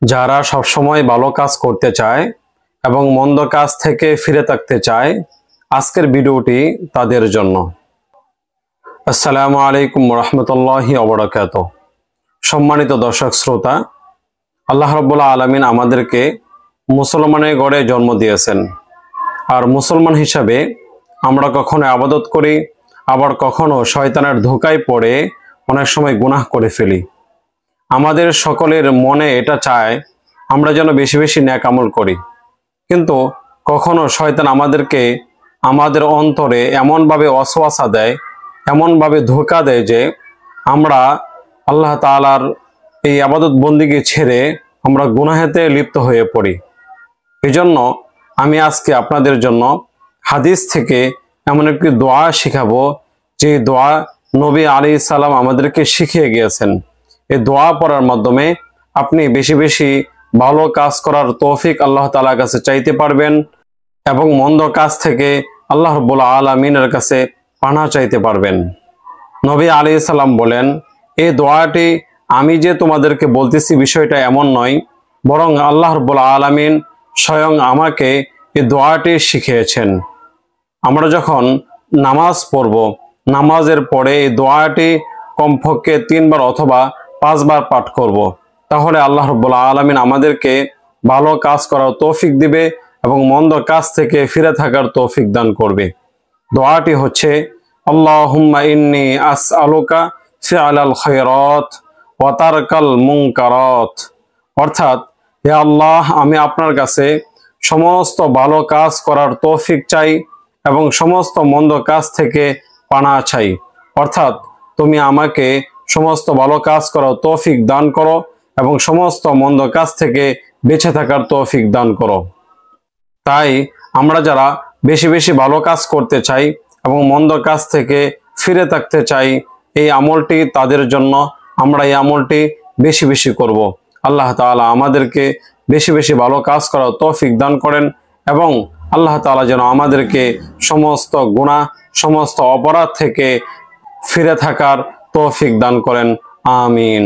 যারা সবসময় ভালো কাজ করতে চায় এবং মন্দ কাজ থেকে ফিরে থাকতে চায়, আজকের ভিডিওটি তাদের জন্য। আসসালামু আলাইকুম রাহমাতুল্লাহি ওয়া বারাকাতুহু। সম্মানিত দর্শক শ্রোতা, আল্লাহ রাব্বুল আলামিন আমাদেরকে মুসলমানের ঘরে জন্ম দিয়েছেন। আর মুসলমান হিসাবে আমরা কখনো ইবাদত করি, আবার কখনো শয়তানের ধোঁকায় পড়ে অনেক সময় গুনাহ করে ফেলি। আমাদের সকলের মনে এটা চায় আমরা যেন বেশি বেশি নেক আমল করি, কিন্তু কখনো শয়তান আমাদেরকে আমাদের অন্তরে এমনভাবে ওয়াসওয়াসা দেয়, এমনভাবে ধোঁকা দেয় যে আমরা আল্লাহ তাআলার এই ইবাদত বন্দেগী ছেড়ে আমরা গুনাহেতে লিপ্ত হয়ে পড়ি। এজন্য আমি আজকে আপনাদের জন্য হাদিস থেকে এমন একটি দোয়া শিখাবো, যে দোয়া নবী আলাইহিস সালাম আমাদেরকে শিখিয়ে গিয়েছেন। এই দোয়া পড়ার মাধ্যমে আপনি বেশি বেশি ভালো কাজ করার তৌফিক আল্লাহ তাআলার কাছে চাইতে পারবেন এবং মন্দ কাজ থেকে আল্লাহ রাব্বুল আলামিনের কাছে পানাহ চাইতে পারবেন। নবী আলাইহিস সালাম বলেন, এই দোয়াটি আমি যে তোমাদেরকে বলতেছি বিষয়টা এমন নয়, বরং আল্লাহ রাব্বুল আলামিন স্বয়ং আমাকে এই দোয়াটি শিখিয়েছেন। আমরা যখন নামাজ পড়ব, নামাজের পরে এই দোয়াটি কমপক্ষে 3 বার অথবা 5 বার পাঠ করব, তাহলে আল্লাহ রাব্বুল আলামিন আমাদেরকে ভালো কাজ করার তৌফিক দিবে এবং মন্দ কাজ থেকে ফিরে থাকার তৌফিক দান করবে। দোয়াটি হচ্ছে, আল্লাহুম্মা ইন্নী আসআলুকা ফিআলাল খায়রাত ওয়া তারকাল মুনকারাত। অর্থাৎ, হে আল্লাহ, আমি আপনার কাছে সমস্ত ভালো কাজ করার তৌফিক চাই এবং সমস্ত মন্দ কাজ থেকে পানাহ চাই। অর্থাৎ, তুমি আমাকে সমস্ত ভালো কাজ করার তৌফিক দান করো এবং সমস্ত মন্দ কাজ থেকে বেঁচে থাকার তৌফিক দান করো। তাই আমরা যারা বেশি বেশি ভালো কাজ করতে চাই এবং মন্দ কাজ থেকে ফিরে থাকতে চাই, এই আমলটি তাদের জন্য। আমরা এই আমলটি বেশি বেশি করব। আল্লাহ তাআলা আমাদেরকে বেশি বেশি ভালো কাজ করার তৌফিক দান করেন এবং আল্লাহ তাআলা যেন আমাদেরকে সমস্ত গুনাহ, সমস্ত অপরাধ থেকে ফিরে থাকার তৌফিক দান করেন। আমিন।